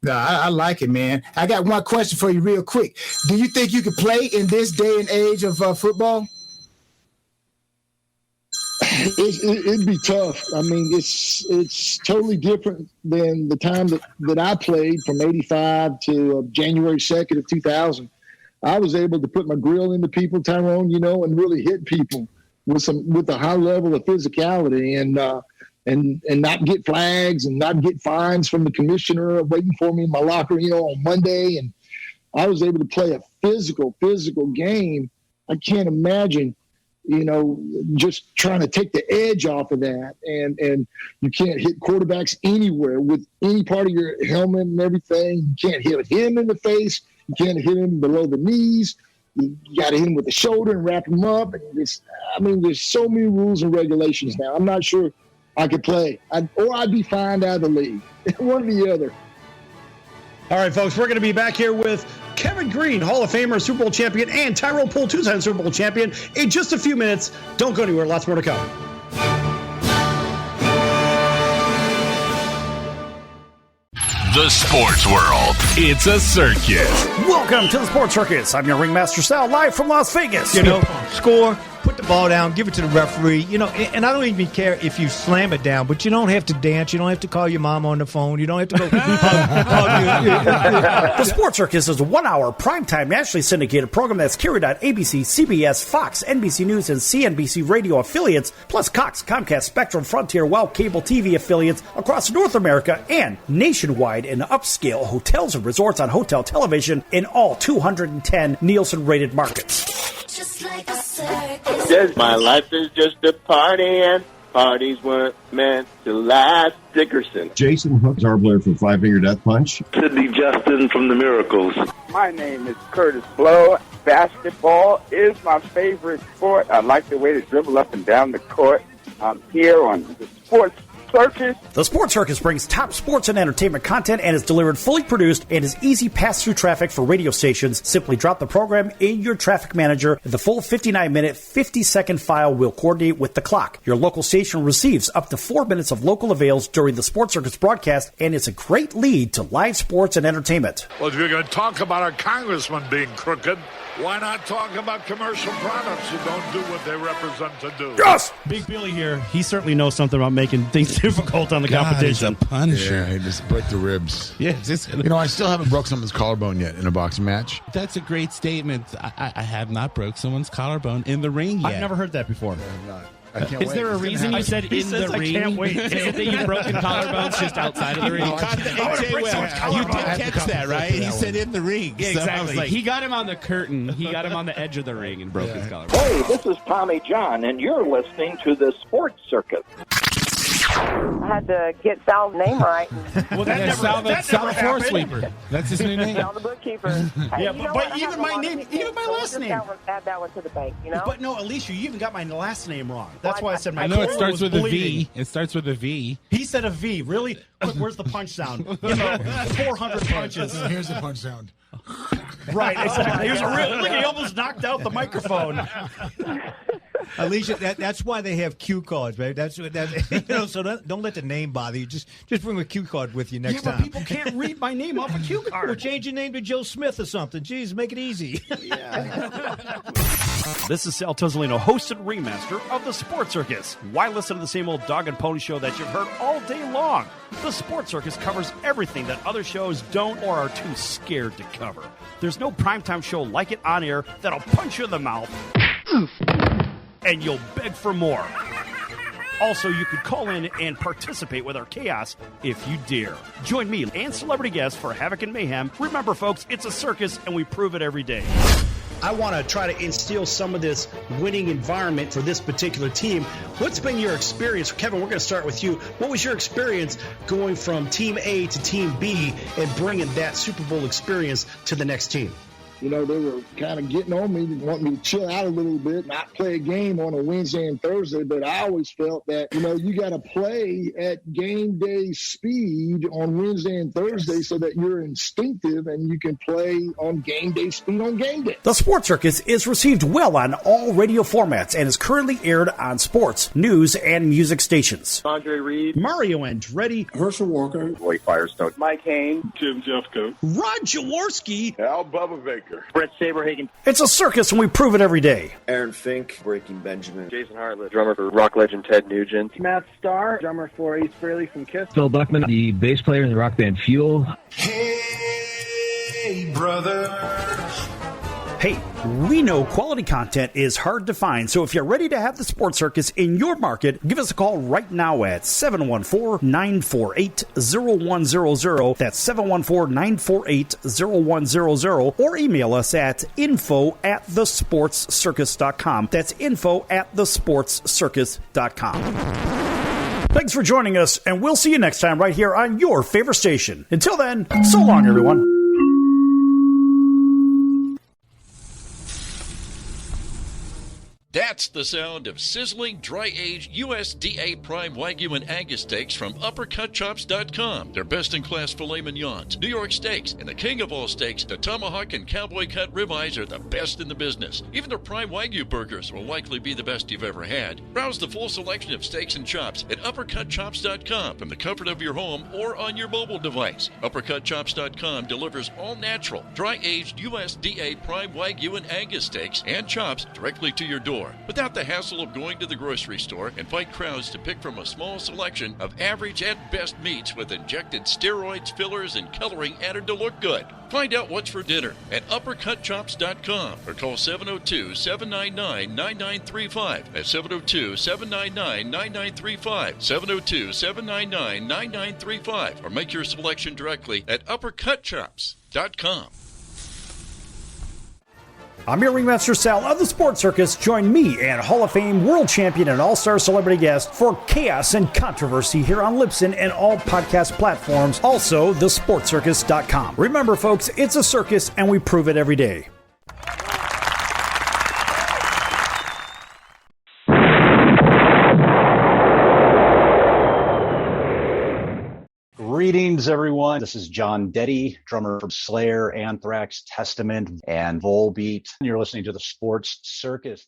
No, I like it, man. I got one question for you real quick. Do you think you could play in this day and age of football? It'd be tough. I mean, it's totally different than the time that I played from 85 to January 2nd of 2000. I was able to put my grill into people, Tyrone, and really hit people with a high level of physicality and not get flags and not get fines from the commissioner waiting for me in my locker, on Monday. And I was able to play a physical game. I can't imagine, just trying to take the edge off of that. And you can't hit quarterbacks anywhere with any part of your helmet and everything. You can't hit him in the face. You can't hit him below the knees. You got to hit him with the shoulder and wrap him up. And there's so many rules and regulations now. I'm not sure I could play, or I'd be fined out of the league. One or the other. All right, folks, we're going to be back here with Kevin Greene, Hall of Famer, Super Bowl champion, and Tyrone Poole, two-time Super Bowl champion, in just a few minutes. Don't go anywhere. Lots more to come. The sports world. It's a circus. Welcome to the Sports Circus. I'm your Ringmaster Sal, live from Las Vegas. Score, put the ball down, give it to the referee. And I don't even care if you slam it down, but you don't have to dance. You don't have to call your mom on the phone. You don't have to go The Sports Circus is a 1-hour primetime nationally syndicated program that's carried on ABC, CBS, Fox, NBC News, and CNBC radio affiliates, plus Cox, Comcast, Spectrum, Frontier, WOW cable TV affiliates across North America and nationwide in upscale hotels and resorts on hotel television in all 210 Nielsen-rated markets. Just like a circus. My life is just a party, and parties weren't meant to last. Dickerson. Jason Hook Zarbler from Five Finger Death Punch. Sidney Justin from The Miracles. My name is Curtis Blow, basketball is my favorite sport. I like the way they dribble up and down the court. I'm here on the Sports Circus. The Sports Circus brings top sports and entertainment content and is delivered fully produced and is easy pass-through traffic for radio stations. Simply drop the program in your traffic manager. The full 59-minute, 50-second file will coordinate with the clock. Your local station receives up to 4 minutes of local avails during the Sports Circus broadcast, and it's a great lead to live sports and entertainment. Well, if you're going to talk about our congressman being crooked, why not talk about commercial products who don't do what they represent to do? Yes! Big Billy here. He certainly knows something about making things difficult on the competition. He's a punisher. Yeah, he just break the ribs. Yeah, I still haven't broke someone's collarbone yet in a boxing match. That's a great statement. I have not broke someone's collarbone in the ring yet. I've never heard that before. I can't Is wait. there a reason you said in the ring? I can't wait. Is it that you've broken collarbones just outside of the ring? You did catch that, right? He said in the ring. Yeah, exactly. So he got him on the curtain. He got him on the edge of the ring and broke his collarbone. Hey, this is Tommy John, and you're listening to the Sports Circus. I had to get Sal's name right. Well, Sal the floor sweeper. That's his new name. Sal the bookkeeper. Hey, Yeah, but even my name, even my last name. Add that one to the bank, you know? But no, Alicia, you even got my last name wrong. That's why I said my I know it colon starts was with a bleeding. V. It starts with a V. He said a V. Really? Quick, where's the punch sound? 400 punches. Here's the punch sound. Right, exactly. He was look, he almost knocked out the microphone. Alicia, that's why they have cue cards, baby. That's so don't let the name bother you. Just bring a cue card with you next But time. people can't read my name off a cue card. Well, change your name to Joe Smith or something. Jeez, make it easy. This is Sal Tuzzolino, host and ringmaster of the Sports Circus. Why listen to the same old dog and pony show that you've heard all day long? The Sports Circus covers everything that other shows don't or are too scared to cover. There's no primetime show like it on air that'll punch you in the mouth and you'll beg for more. Also, you could call in and participate with our chaos if you dare. Join me and celebrity guests for Havoc and Mayhem. Remember, folks, it's a circus, and we prove it every day. I want to try to instill some of this winning environment for this particular team. What's been your experience? Kevin, we're going to start with you. What was your experience going from Team A to Team B and bringing that Super Bowl experience to the next team? You know, they were kind of getting on me, wanting me to chill out a little bit, not play a game on a Wednesday and Thursday. But I always felt that, you got to play at game day speed on Wednesday and Thursday so that you're instinctive and you can play on game day speed on game day. The Sports Circus is received well on all radio formats and is currently aired on sports, news, and music stations. Andre Reed, Mario Andretti, Herschel Walker, Roy Firestone, Mike Haynes, Jim Jeffco, Rod Jaworski, Al Bubba Baker, Brett Saberhagen, It's a circus, and we prove it every day. Aaron Fink, Breaking Benjamin, Jason Hartlett, drummer for rock legend Ted Nugent, Matt Starr, drummer for Ace Frehley from Kiss, Phil Buckman, the bass player in the rock band Fuel. Hey, brother. Hey, we know quality content is hard to find, so if you're ready to have the Sports Circus in your market, give us a call right now at 714-948-0100. That's 714-948-0100, or email us at info@thesportscircus.com. That's info@thesportscircus.com. Thanks for joining us, and we'll see you next time right here on your favorite station. Until then, so long, everyone. That's the sound of sizzling, dry-aged USDA Prime Wagyu and Angus steaks from UpperCutChops.com. Their best-in-class filet mignons, New York steaks, and the king of all steaks, the tomahawk and cowboy cut ribeyes are the best in the business. Even their Prime Wagyu burgers will likely be the best you've ever had. Browse the full selection of steaks and chops at UpperCutChops.com from the comfort of your home or on your mobile device. UpperCutChops.com delivers all-natural, dry-aged USDA Prime Wagyu and Angus steaks and chops directly to your door, without the hassle of going to the grocery store and fight crowds to pick from a small selection of average and best meats with injected steroids, fillers, and coloring added to look good. Find out what's for dinner at UpperCutChops.com or call 702-799-9935. That's 702-799-9935. 702-799-9935. Or make your selection directly at UpperCutChops.com. I'm your Ringmaster Sal of the Sports Circus. Join me and Hall of Fame world champion and all-star celebrity guest for chaos and controversy here on Libsyn and all podcast platforms. Also, thesportscircus.com. Remember, folks, it's a circus and we prove it every day. Greetings, everyone. This is John Detty, drummer from Slayer, Anthrax, Testament, and Volbeat. You're listening to the Sports Circus.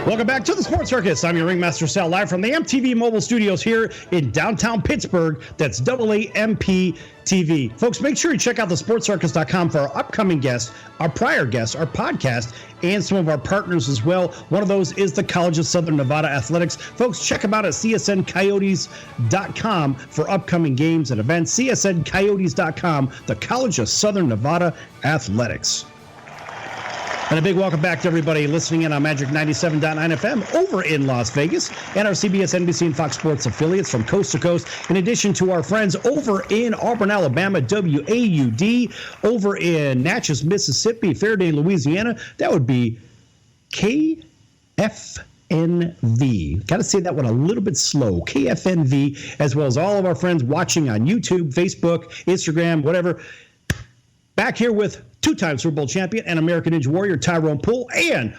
Welcome back to the Sports Circus. I'm your Ringmaster Sal, live from the MTV Mobile Studios here in downtown Pittsburgh. That's AAMP TV. Folks, make sure you check out thesportscircus.com for our upcoming guests, our prior guests, our podcast, and some of our partners as well. One of those is the College of Southern Nevada Athletics. Folks, check them out at csncoyotes.com for upcoming games and events. csncoyotes.com, the College of Southern Nevada Athletics. And a big welcome back to everybody listening in on Magic 97.9 FM over in Las Vegas and our CBS, NBC, and Fox Sports affiliates from coast to coast. In addition to our friends over in Auburn, Alabama, WAUD, over in Natchez, Mississippi, Faraday, Louisiana, that would be KFNV. Got to say that one a little bit slow. KFNV, as well as all of our friends watching on YouTube, Facebook, Instagram, whatever. Back here with two-time Super Bowl champion and American Ninja Warrior Tyrone Poole and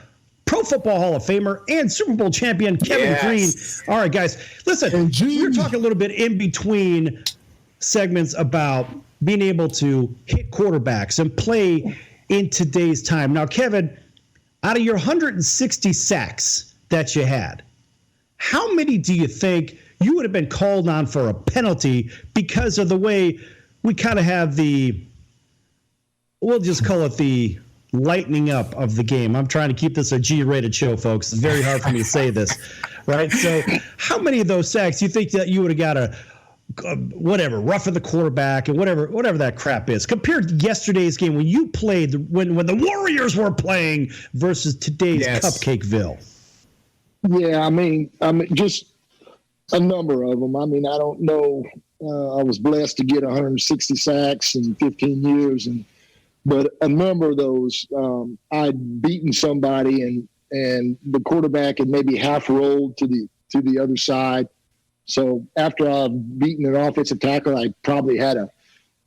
Pro Football Hall of Famer and Super Bowl champion Kevin Greene. All right, guys, listen, we're talking a little bit in between segments about being able to hit quarterbacks and play in today's time. Now, Kevin, out of your 160 sacks that you had, how many do you think you would have been called on for a penalty because of the way we kind of have we'll just call it the lightening up of the game. I'm trying to keep this a G-rated show, folks. It's very hard for me to say this, right? So how many of those sacks do you think that you would have got roughing the quarterback and whatever that crap is, compared to yesterday's game when you played, when the Warriors were playing versus today's Cupcakeville? Yeah, I mean, just a number of them. I mean, I don't know. I was blessed to get 160 sacks in 15 years, but a number of those, I'd beaten somebody and the quarterback had maybe half rolled to the other side. So after I've beaten an offensive tackle, I probably had a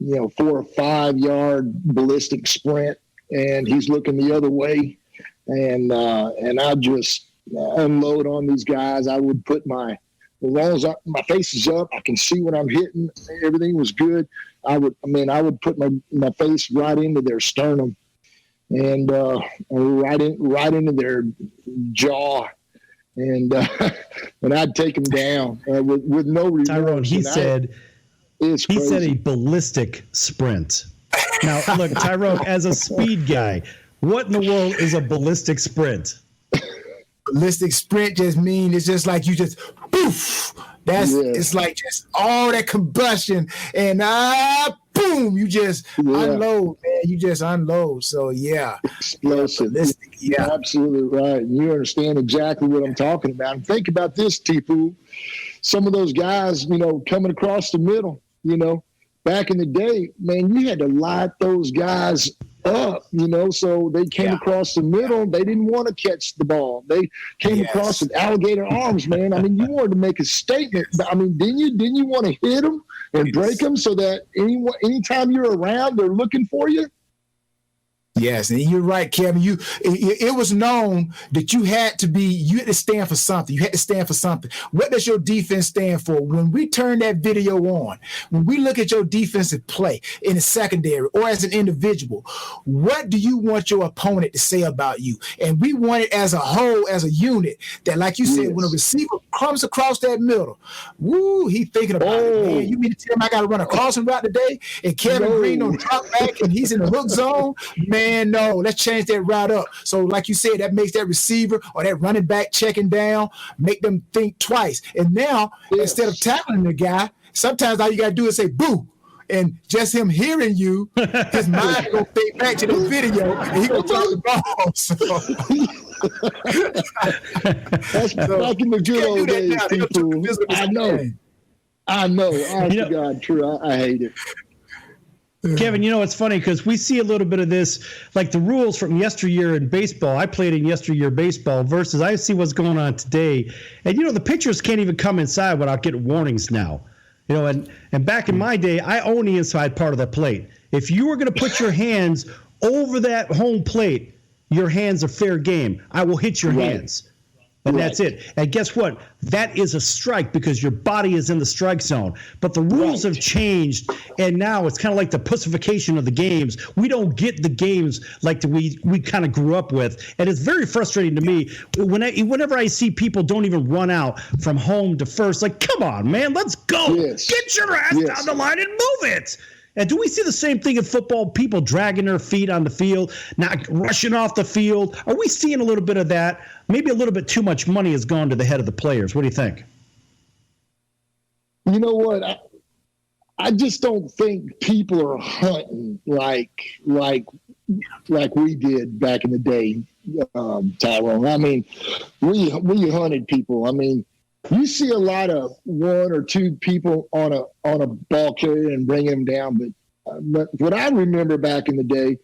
4 or 5 yard ballistic sprint, and he's looking the other way, and I just unload on these guys. I would put as long as my face is up, I can see what I'm hitting. Everything was good. I would put my face right into their sternum and right into their jaw, and I'd take them down with no remorse. Tyrone, he said a ballistic sprint. Now, look, Tyrone, as a speed guy, what in the world is a ballistic sprint? Ballistic sprint just means it's just like you just poof. It's like just all that combustion and boom, you just unload, man. You just unload. So explosive. Ballistic, absolutely right. And you understand exactly what I'm talking about. And think about this, Tipu. Some of those guys, coming across the middle, back in the day, man, you had to light those guys up, so they came across the middle. They didn't want to catch the ball. They came across with alligator arms, man. I mean, you wanted to make a statement. I mean, didn't you want to hit them and break them so that anytime you're around, they're looking for you? Yes, and you're right, Kevin. It was known that you had to stand for something. You had to stand for something. What does your defense stand for? When we turn that video on, when we look at your defensive play in the secondary or as an individual, what do you want your opponent to say about you? And we want it as a whole, as a unit, that, like you said, when a receiver comes across that middle, he thinking about it, man. You mean to tell him I got to run a crossing route today and Kevin Greene don't drop back and he's in the hook zone? Man, no, let's change that route up. So like you said, that makes that receiver or that running back checking down, make them think twice. And now, instead of tackling the guy, sometimes all you got to do is say, boo. And just him hearing you, his mind going to think back to the video and he going to drop the ball. So. That's back in the good old days, people. I know. Oh, God, true. I hate it. Kevin, it's funny because we see a little bit of this, like the rules from yesteryear in baseball. I played in yesteryear baseball versus I see what's going on today. And, the pitchers can't even come inside without getting warnings now. And back in my day, I own the inside part of the plate. If you were going to put your hands over that home plate, your hands are fair game. I will hit your hands. And that's it. And guess what? That is a strike because your body is in the strike zone. But the rules have changed, and now it's kind of like the pussification of the games. We don't get the games like we kind of grew up with. And it's very frustrating to me whenever I see people don't even run out from home to first. Like, come on, man, let's go. Yes. Get your ass down the line and move it. And do we see the same thing in football? People dragging their feet on the field, not rushing off the field. Are we seeing a little bit of that? Maybe a little bit too much money has gone to the head of the players. What do you think? You know what? I just don't think people are hunting like we did back in the day, Tyrone. I mean, we hunted people. I mean, you see a lot of one or two people on a ball carrier and bringing them down, but what I remember back in the day,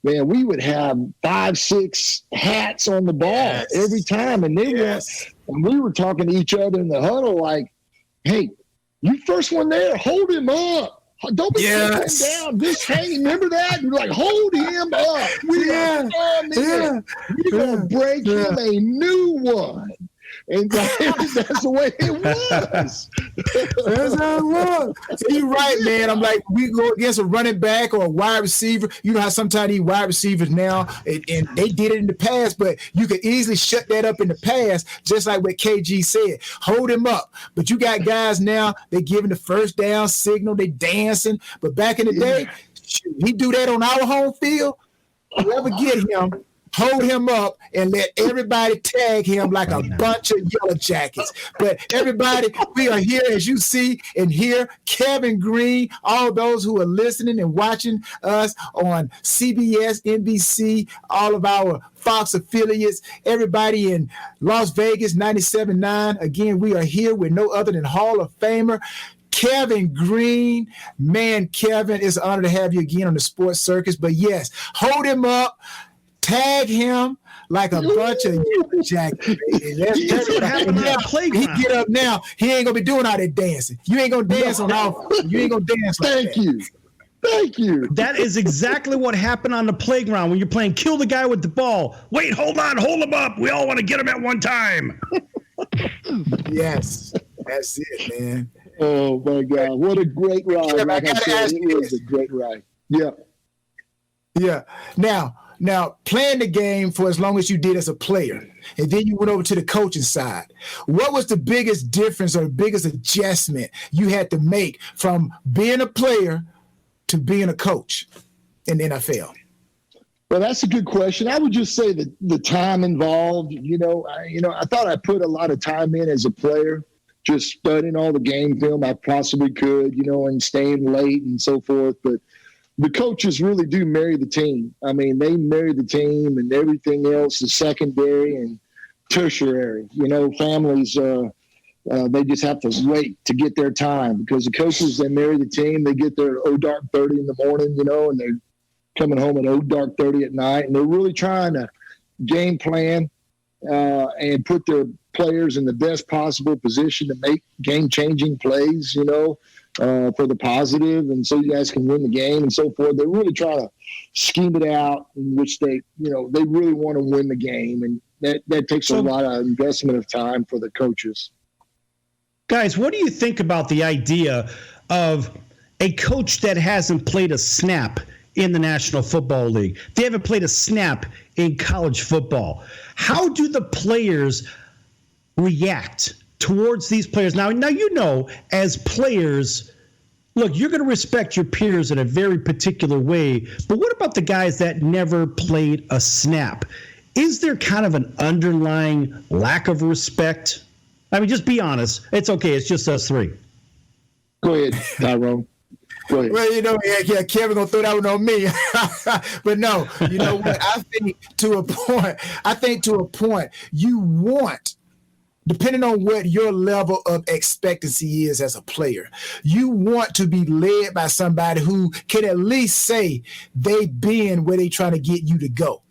man, we would have 5, 6 hats on the ball every time, and and we were talking to each other in the huddle like, "Hey, you first one there, hold him up. Don't be sitting him down. Just hang. Remember that? You're like, hold him up. We're gonna break him a new one." And that's the way it was. That's how it was. So you're right, man. I'm like, we go against a running back or a wide receiver. You know how sometimes these wide receivers now, and they did it in the past, but you could easily shut that up in the past, just like what KG said. Hold him up. But you got guys now, they giving the first down signal, they dancing. But back in the day, he do that on our home field. Whoever get him, hold him up and let everybody tag him like a bunch of yellow jackets. But everybody, we are here, as you see and hear, Kevin Greene, all those who are listening and watching us on CBS, NBC, all of our Fox affiliates, everybody in Las Vegas, 97.9. Again, we are here with no other than Hall of Famer Kevin Greene. Man, Kevin, it's an honor to have you again on the Sports Circus. But yes, hold him up. Tag him like a bunch of jackets. That's what happened on that playground. He get up now. He ain't gonna be doing all that dancing. You ain't gonna dance on our. You ain't gonna dance. Thank you. Thank you. That is exactly what happened on the playground when you're playing kill the guy with the ball. Wait, hold on, hold him up. We all want to get him at one time. Yes, that's it, man. Oh my God, what a great ride! Yeah, like I said, it was a great ride. Yeah. Yeah. Now, playing the game for as long as you did as a player, and then you went over to the coaching side, what was the biggest difference or the biggest adjustment you had to make from being a player to being a coach in the NFL? Well, that's a good question. I would just say that the time involved, I thought I put a lot of time in as a player, just studying all the game film I possibly could, and staying late and so forth. But the coaches really do marry the team. I mean, they marry the team, and everything else is secondary and tertiary. Families, they just have to wait to get their time because the coaches, they marry the team. They get their dark 30 in the morning, and they're coming home at dark 30 at night, and they're really trying to game plan and put their players in the best possible position to make game-changing plays, for the positive, and so you guys can win the game and so forth. They're really trying to scheme it out in which they really want to win the game, and that takes a lot of investment of time for the coaches. Guys, what do you think about the idea of a coach that hasn't played a snap in the National Football League? They haven't played a snap in college football. How do the players react towards these players? Now, as players, look, you're going to respect your peers in a very particular way, but what about the guys that never played a snap? Is there kind of an underlying lack of respect? I mean, just be honest. It's okay. It's just us three. Go ahead, Tyrone. Go ahead. Well, Kevin gonna throw that one on me. But no, you know what? I think to a point, you want depending on what your level of expectancy is as a player, you want to be led by somebody who can at least say they've been where they're trying to get you to go.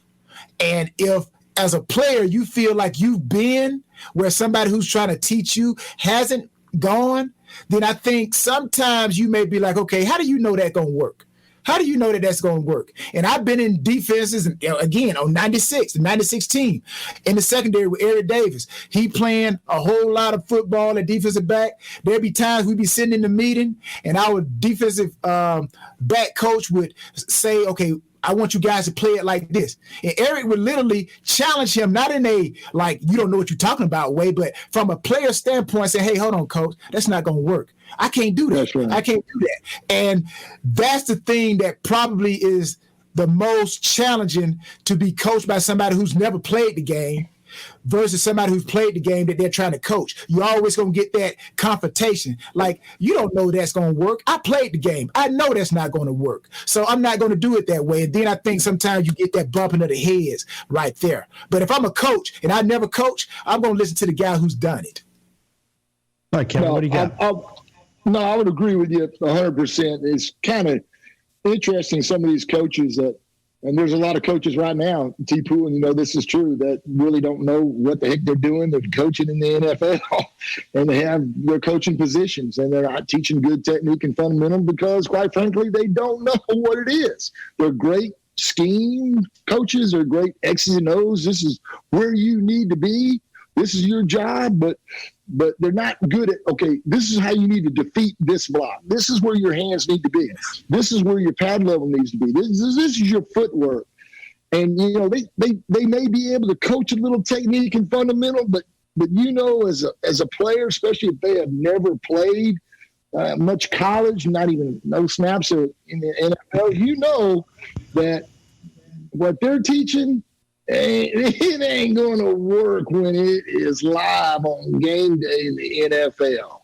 And if, as a player, you feel like you've been where somebody who's trying to teach you hasn't gone, then I think sometimes you may be like, okay, how do you know that's going to work? How do you know that that's going to work? And I've been in defenses, again, on the 96 team, in the secondary with Eric Davis. He playing a whole lot of football at defensive back. There'd be times we'd be sitting in the meeting, and our defensive back coach would say, okay, I want you guys to play it like this. And Eric would literally challenge him, not in a, like, you don't know what you're talking about way, but from a player standpoint, say, hey, hold on, coach, that's not going to work. I can't do that. That's right. I can't do that. And that's the thing that probably is the most challenging, to be coached by somebody who's never played the game versus somebody who's played the game that they're trying to coach. You're always going to get that confrontation. Like, you don't know that's going to work. I played the game. I know that's not going to work. So I'm not going to do it that way. And then I think sometimes you get that bumping of the heads right there. But if I'm a coach and I never coach, I'm going to listen to the guy who's done it. All right, Kevin, what do you got? I would agree with you 100%. It's kind of interesting, some of these coaches that, and there's a lot of coaches right now, T-Poo, and this is true, that really don't know what the heck they're doing. They're coaching in the NFL, and they have their coaching positions, and they're not teaching good technique and fundamental because, quite frankly, they don't know what it is. They're great scheme coaches. They're great X's and O's. This is where you need to be. This is your job, but they're not good at, okay, this is how you need to defeat this block. This is where your hands need to be. This is where your pad level needs to be. This is your footwork. And, they may be able to coach a little technique and fundamental, but as a player, especially if they have never played much college, not even no snaps in the NFL, that what they're teaching, it ain't going to work when it is live on game day in the NFL.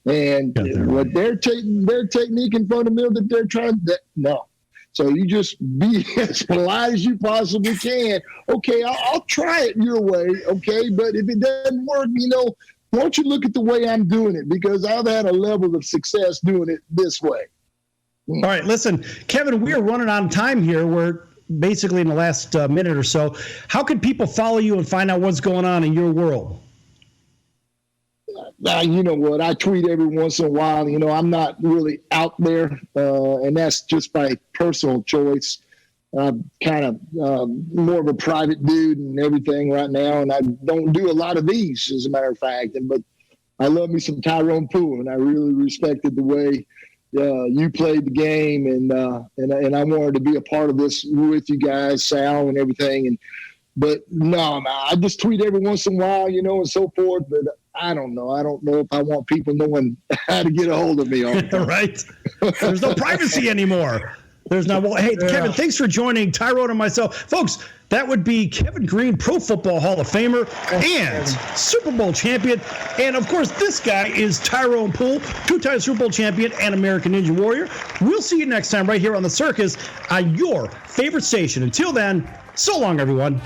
And what their technique and fundamental that they're trying to, no. So you just be as polite as you possibly can. Okay, I'll try it your way, okay? But if it doesn't work, why don't you look at the way I'm doing it? Because I've had a level of success doing it this way. All right, listen, Kevin, we are running out of time here. We're basically in the last minute or so. How can people follow you and find out what's going on in your world? You know what? I tweet every once in a while. I'm not really out there, and that's just by personal choice. I'm kind of more of a private dude and everything right now, and I don't do a lot of these, as a matter of fact. But I love me some Tyrone Poole, and I really respected the way you played the game, and I wanted to be a part of this with you guys, Sal, and everything. But no, I just tweet every once in a while, and so forth. But I don't know. I don't know if I want people knowing how to get a hold of me all the time. Right? There's no privacy anymore. There's no. Well, hey, Kevin, thanks for joining Tyrone and myself, folks. That would be Kevin Greene, Pro Football Hall of Famer and Super Bowl champion. And, of course, this guy is Tyrone Poole, two-time Super Bowl champion and American Ninja Warrior. We'll see you next time right here on The Circus on your favorite station. Until then, so long, everyone.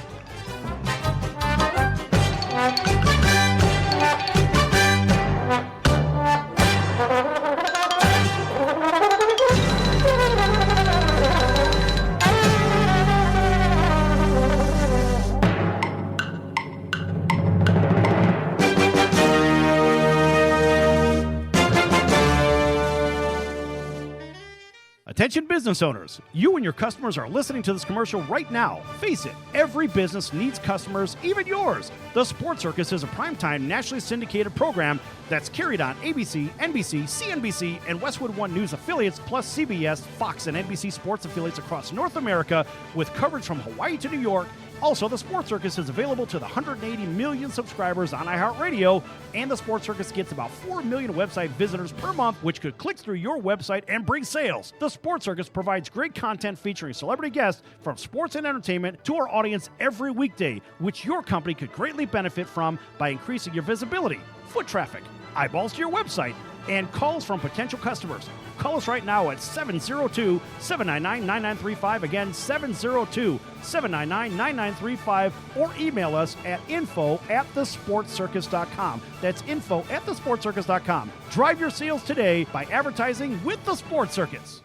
Attention business owners, you and your customers are listening to this commercial right now. Face it, every business needs customers, even yours. The Sports Circus is a primetime nationally syndicated program that's carried on ABC, NBC, CNBC, and Westwood One News affiliates, plus CBS, Fox, and NBC sports affiliates across North America, with coverage from Hawaii to New York. Also, the Sports Circus is available to the 180 million subscribers on iHeartRadio, and the Sports Circus gets about 4 million website visitors per month, which could click through your website and bring sales. The Sports Circus provides great content featuring celebrity guests from sports and entertainment to our audience every weekday, which your company could greatly benefit from by increasing your visibility, foot traffic, eyeballs to your website, and calls from potential customers. Call us right now at 702-799-9935. Again, 702-799-9935. Or email us at info@thesportscircus.com. That's info@thesportscircus.com. Drive your sales today by advertising with the Sports Circus.